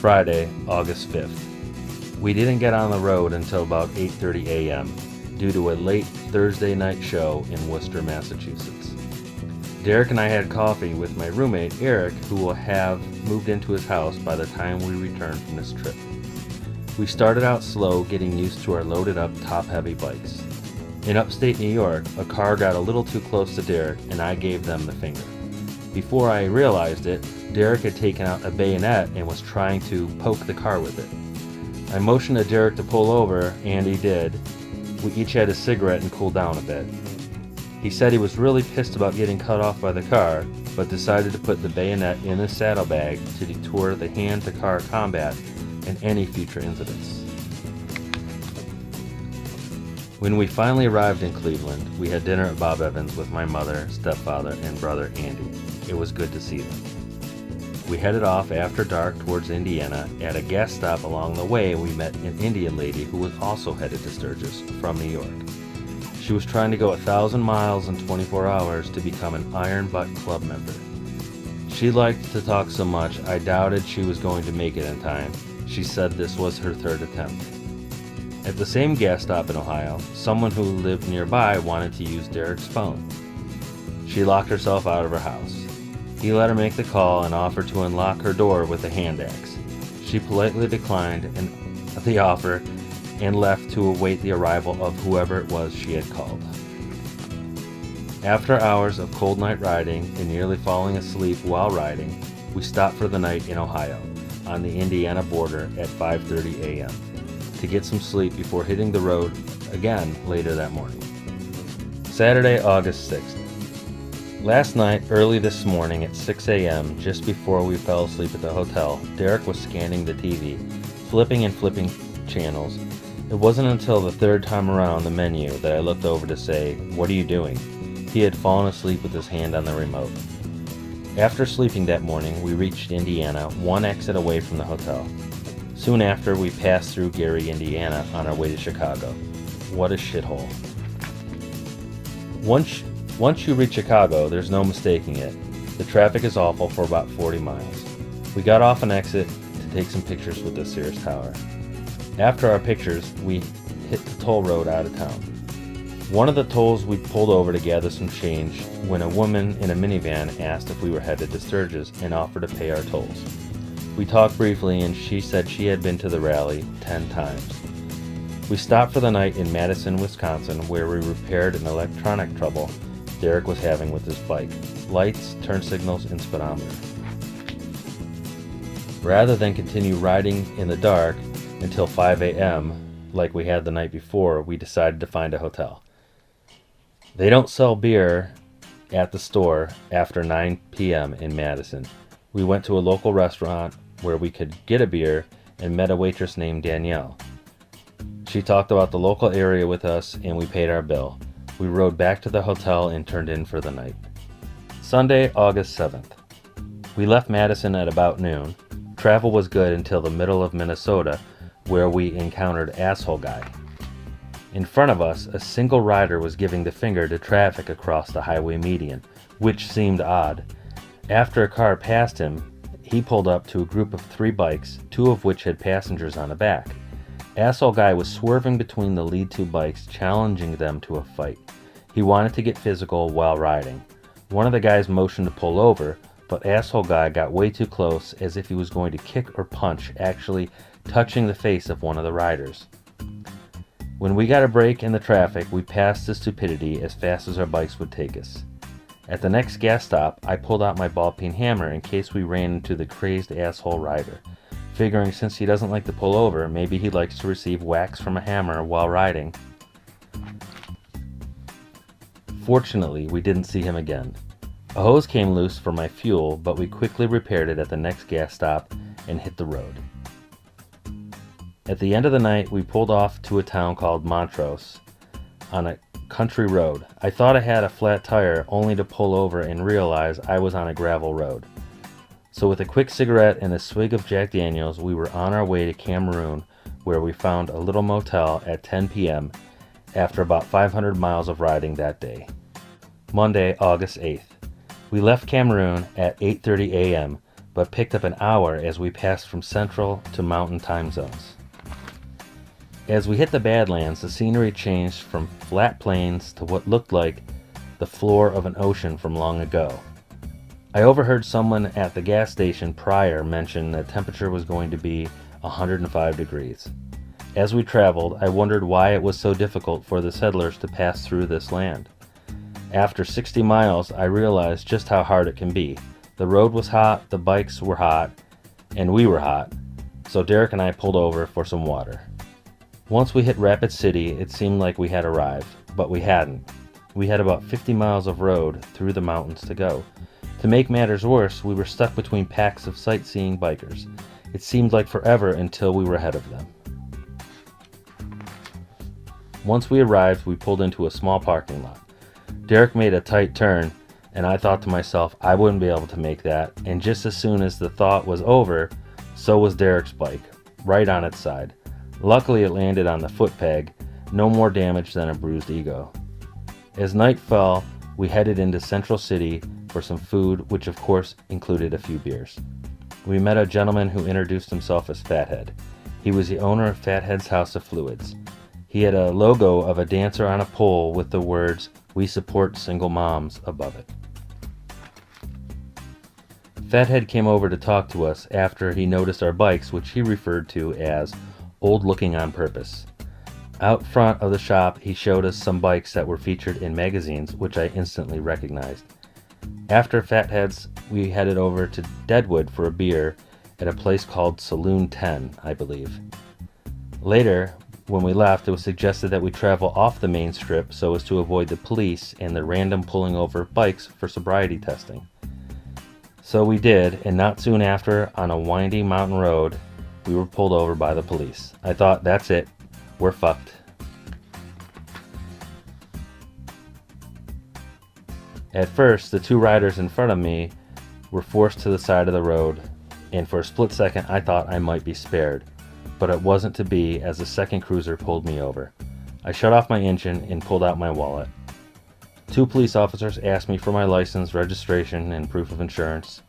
Friday, August 5th. We didn't get on the road until about 8:30 a.m. due to a late Thursday night show in Worcester, Massachusetts. Derek and I had coffee with my roommate Eric, who will have moved into his house by the time we return from this trip. We started out slow, getting used to our loaded up, top-heavy bikes. In upstate New York, a car got a little too close to Derek and I gave them the finger. Before I realized it, Derek had taken out a bayonet and was trying to poke the car with it. I motioned to Derek to pull over, and he did. We each had a cigarette and cooled down a bit. He said he was really pissed about getting cut off by the car, but decided to put the bayonet in his saddlebag to deter the hand-to-car combat and any future incidents. When we finally arrived in Cleveland, we had dinner at Bob Evans with my mother, stepfather, and brother Andy. It was good to see them. We headed off after dark towards Indiana. At a gas stop along the way, we met an Indian lady who was also headed to Sturgis from New York. She was trying to go 1,000 miles in 24 hours to become an Iron Butt Club member. She liked to talk so much, I doubted she was going to make it in time. She said this was her third attempt. At the same gas stop in Ohio, someone who lived nearby wanted to use Derek's phone. She locked herself out of her house. He let her make the call and offered to unlock her door with a hand axe. She politely declined the offer and left to await the arrival of whoever it was she had called. After hours of cold night riding and nearly falling asleep while riding, we stopped for the night in Ohio, on the Indiana border at 5:30 a.m. to get some sleep before hitting the road again later that morning. Saturday, August 6th. Last night, early this morning at 6 a.m., just before we fell asleep at the hotel, Derek was scanning the TV, flipping and flipping channels. It wasn't until the third time around the menu that I looked over to say, "What are you doing?" He had fallen asleep with his hand on the remote. After sleeping that morning, we reached Indiana, one exit away from the hotel. Soon after, we passed through Gary, Indiana, on our way to Chicago. What a shithole. Once you reach Chicago, there's no mistaking it. The traffic is awful for about 40 miles. We got off an exit to take some pictures with the Sears Tower. After our pictures, we hit the toll road out of town. One of the tolls we pulled over to gather some change when a woman in a minivan asked if we were headed to Sturgis and offered to pay our tolls. We talked briefly and she said she had been to the rally 10 times. We stopped for the night in Madison, Wisconsin, where we repaired an electronic trouble Derek was having with his bike: lights, turn signals, and speedometer. Rather than continue riding in the dark until 5 a.m. like we had the night before, we decided to find a hotel. They don't sell beer at the store after 9 p.m. in Madison. We went to a local restaurant where we could get a beer and met a waitress named Danielle. She talked about the local area with us and we paid our bill. We rode back to the hotel and turned in for the night. Sunday, August 7th. We left Madison at about noon. Travel was good until the middle of Minnesota, where we encountered Asshole Guy. In front of us, a single rider was giving the finger to traffic across the highway median, which seemed odd. After a car passed him, he pulled up to a group of 3 bikes, 2 of which had passengers on the back. Asshole Guy was swerving between the lead 2 bikes, challenging them to a fight. He wanted to get physical while riding. One of the guys motioned to pull over, but Asshole Guy got way too close, as if he was going to kick or punch, actually touching the face of one of the riders. When we got a break in the traffic, we passed the stupidity as fast as our bikes would take us. At the next gas stop, I pulled out my ball-peen hammer in case we ran into the crazed asshole rider, figuring since he doesn't like to pull over, maybe he likes to receive whacks from a hammer while riding. Fortunately, we didn't see him again. A hose came loose for my fuel, but we quickly repaired it at the next gas stop and hit the road. At the end of the night, we pulled off to a town called Montrose on a country road. I thought I had a flat tire, only to pull over and realize I was on a gravel road. So with a quick cigarette and a swig of Jack Daniels, we were on our way to Cameroon, where we found a little motel at 10 p.m. after about 500 miles of riding that day. Monday, August 8th. We left Cameroon at 8:30 a.m., but picked up an hour as we passed from central to mountain time zones. As we hit the Badlands, the scenery changed from flat plains to what looked like the floor of an ocean from long ago. I overheard someone at the gas station prior mention the temperature was going to be 105 degrees. As we traveled, I wondered why it was so difficult for the settlers to pass through this land. After 60 miles, I realized just how hard it can be. The road was hot, the bikes were hot, and we were hot, so Derek and I pulled over for some water. Once we hit Rapid City, it seemed like we had arrived, but we hadn't. We had about 50 miles of road through the mountains to go. To make matters worse, we were stuck between packs of sightseeing bikers. It seemed like forever until we were ahead of them. Once we arrived, we pulled into a small parking lot. Derek made a tight turn, and I thought to myself I wouldn't be able to make that, and just as soon as the thought was over, so was Derek's bike, right on its side. Luckily it landed on the foot peg, no more damage than a bruised ego. As night fell, we headed into Central City for some food, which of course included a few beers. We met a gentleman who introduced himself as Fathead. He was the owner of Fathead's House of Fluids. He had a logo of a dancer on a pole with the words, "We support single moms," above it. Fathead came over to talk to us after he noticed our bikes, which he referred to as old looking on purpose. Out front of the shop, he showed us some bikes that were featured in magazines, which I instantly recognized. After Fathead's, we headed over to Deadwood for a beer at a place called Saloon 10, I believe. Later, when we left, it was suggested that we travel off the main strip so as to avoid the police and the random pulling over bikes for sobriety testing. So we did, and not soon after, on a windy mountain road, we were pulled over by the police. I thought, that's it, we're fucked. At first, the two riders in front of me were forced to the side of the road, and for a split second I thought I might be spared. But it wasn't to be, as the second cruiser pulled me over. I shut off my engine and pulled out my wallet. Two police officers asked me for my license, registration, and proof of insurance.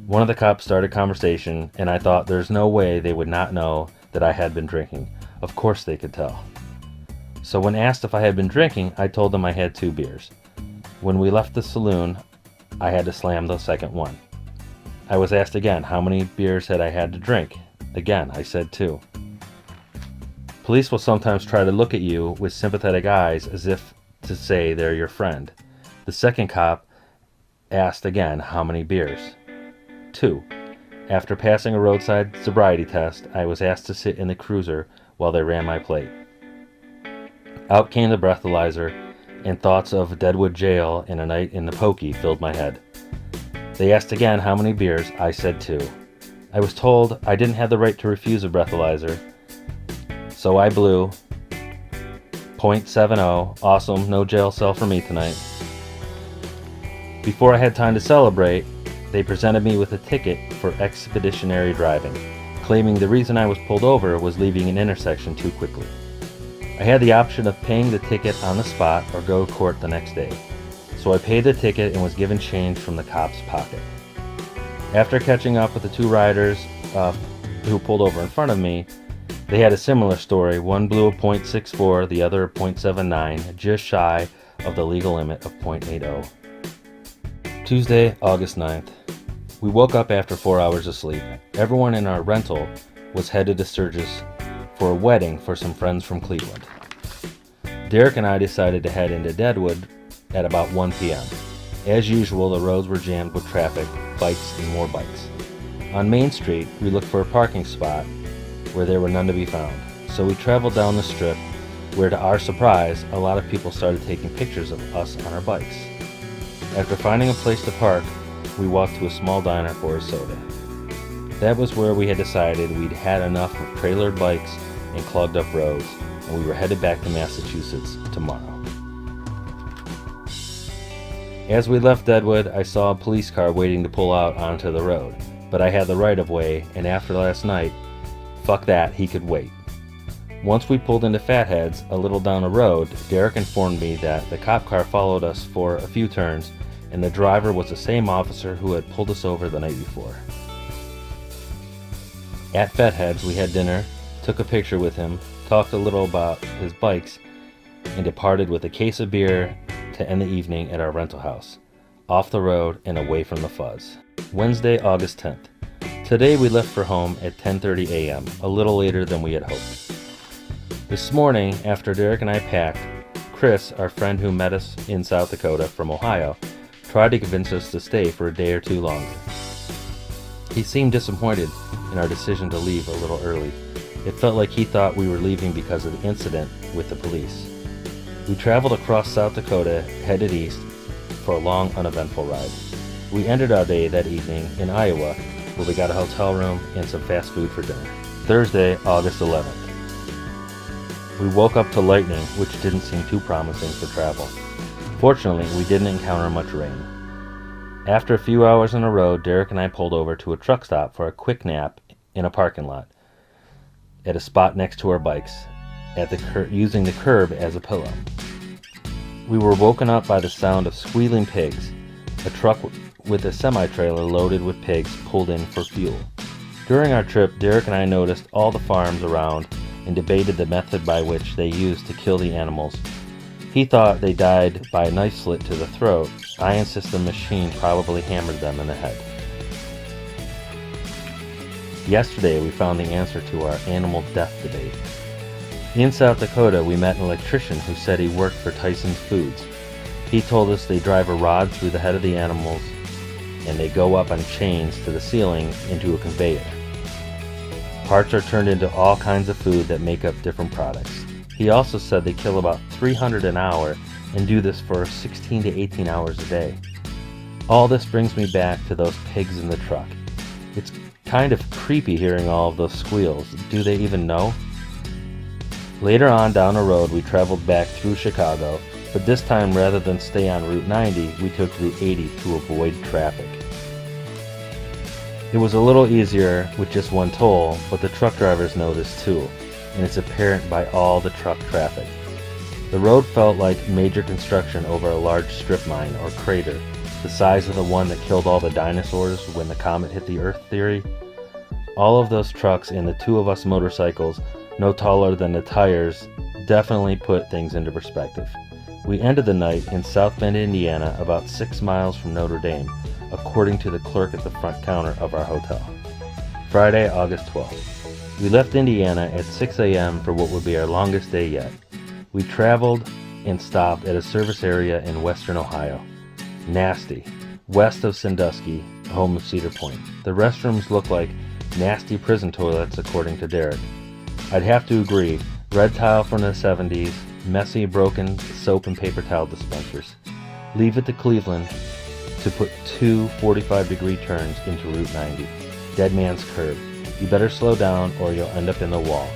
One of the cops started conversation, and I thought there's no way they would not know that I had been drinking. Of course they could tell. So when asked if I had been drinking, I told them I had 2 beers. When we left the saloon, I had to slam the second one. I was asked again how many beers had I had to drink. Again, I said 2. Police will sometimes try to look at you with sympathetic eyes as if to say they're your friend. The second cop asked again how many beers. 2. After passing a roadside sobriety test, I was asked to sit in the cruiser while they ran my plate. Out came the breathalyzer, and thoughts of Deadwood jail and a night in the pokey filled my head. They asked again how many beers. I said 2. I was told I didn't have the right to refuse a breathalyzer, so I blew .70. Awesome, no jail cell for me tonight. Before I had time to celebrate, they presented me with a ticket for expeditionary driving, claiming the reason I was pulled over was leaving an intersection too quickly. I had the option of paying the ticket on the spot or go to court the next day, so I paid the ticket and was given change from the cop's pocket. After catching up with the 2 riders who pulled over in front of me, they had a similar story. One blew a .64, the other a .79, just shy of the legal limit of .80. Tuesday, August 9th. We woke up after 4 hours of sleep. Everyone in our rental was headed to Sturgis for a wedding for some friends from Cleveland. Derek and I decided to head into Deadwood at about 1 p.m. As usual, the roads were jammed with traffic, bikes, and more bikes. On Main Street, we looked for a parking spot where there were none to be found. So we traveled down the strip where, to our surprise, a lot of people started taking pictures of us on our bikes. After finding a place to park, we walked to a small diner for a soda. That was where we had decided we'd had enough of trailer bikes and clogged up roads, and we were headed back to Massachusetts tomorrow. As we left Deadwood, I saw a police car waiting to pull out onto the road, but I had the right of way, and after last night, fuck that, he could wait. Once we pulled into Fathead's, a little down the road, Derek informed me that the cop car followed us for a few turns, and the driver was the same officer who had pulled us over the night before. At Fatheads, we had dinner, took a picture with him, talked a little about his bikes, and departed with a case of beer to end the evening at our rental house, off the road and away from the fuzz. Wednesday, August 10th. Today we left for home at 10:30 a.m., a little later than we had hoped. This morning, after Derek and I packed, Chris, our friend who met us in South Dakota from Ohio, tried to convince us to stay for a day or two longer. He seemed disappointed in our decision to leave a little early. It felt like he thought we were leaving because of the incident with the police. We traveled across South Dakota, headed east for a long, uneventful ride. We ended our day that evening in Iowa, where we got a hotel room and some fast food for dinner. Thursday, August 11th. We woke up to lightning, which didn't seem too promising for travel. Fortunately, we didn't encounter much rain. After a few hours on the road, Derek and I pulled over to a truck stop for a quick nap in a parking lot at a spot next to our bikes, using the curb as a pillow. We were woken up by the sound of squealing pigs. A truck with a semi-trailer loaded with pigs pulled in for fuel. During our trip, Derek and I noticed all the farms around and debated the method by which they used to kill the animals. He thought they died by a knife slit to the throat. I insist the machine probably hammered them in the head. Yesterday, we found the answer to our animal death debate. In South Dakota, we met an electrician who said he worked for Tyson's Foods. He told us they drive a rod through the head of the animals and they go up on chains to the ceiling into a conveyor. Parts are turned into all kinds of food that make up different products. He also said they kill about 300 an hour and do this for 16 to 18 hours a day. All this brings me back to those pigs in the truck. It's kind of creepy hearing all of those squeals. Do they even know? Later on down the road, we traveled back through Chicago, but this time rather than stay on Route 90, we took Route 80 to avoid traffic. It was a little easier with just one toll, but the truck drivers noticed too, and it's apparent by all the truck traffic. The road felt like major construction over a large strip mine or crater, the size of the one that killed all the dinosaurs when the comet hit the Earth theory. All of those trucks and the two of us motorcycles, no taller than the tires, definitely put things into perspective. We ended the night in South Bend, Indiana, about 6 miles from Notre Dame, according to the clerk at the front counter of our hotel. Friday, August 12th. We left Indiana at 6 a.m. for what would be our longest day yet. We traveled and stopped at a service area in western Ohio. Nasty, west of Sandusky, home of Cedar Point. The restrooms look like nasty prison toilets, according to Derek. I'd have to agree. Red tile from the 70s, messy, broken soap and paper towel dispensers. Leave it to Cleveland to put two 45-degree turns into Route 90. Dead man's curve. You better slow down or you'll end up in the wall.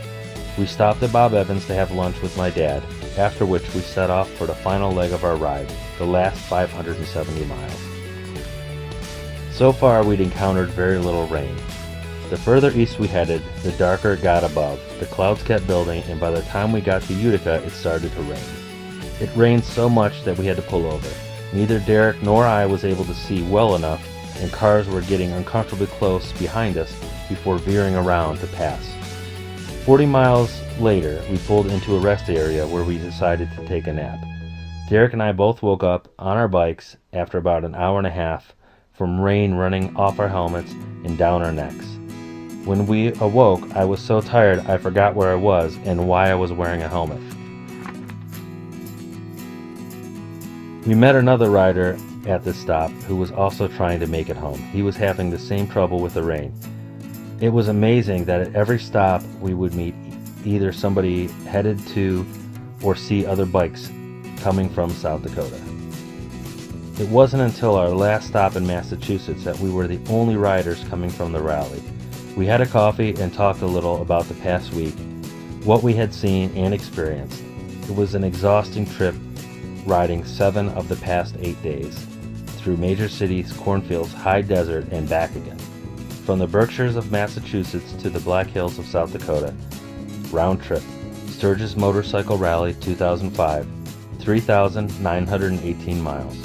We stopped at Bob Evans to have lunch with my dad, after which we set off for the final leg of our ride, the last 570 miles. So far we'd encountered very little rain. The further east we headed, the darker it got above. The clouds kept building, and by the time we got to Utica, it started to rain. It rained so much that we had to pull over. Neither Derek nor I was able to see well enough, and cars were getting uncomfortably close behind us before veering around to pass. 40 miles later, we pulled into a rest area where we decided to take a nap. Derek and I both woke up on our bikes after about an hour and a half from rain running off our helmets and down our necks. When we awoke, I was so tired I forgot where I was and why I was wearing a helmet. We met another rider at this stop who was also trying to make it home. He was having the same trouble with the rain. It was amazing that at every stop we would meet either somebody headed to or see other bikes coming from South Dakota. It wasn't until our last stop in Massachusetts that we were the only riders coming from the rally. We had a coffee and talked a little about the past week, what we had seen and experienced. It was an exhausting trip, riding 7 of the past 8 days, through major cities, cornfields, high desert, and back again. From the Berkshires of Massachusetts to the Black Hills of South Dakota. Round trip. Sturgis Motorcycle Rally 2005, 3,918 miles.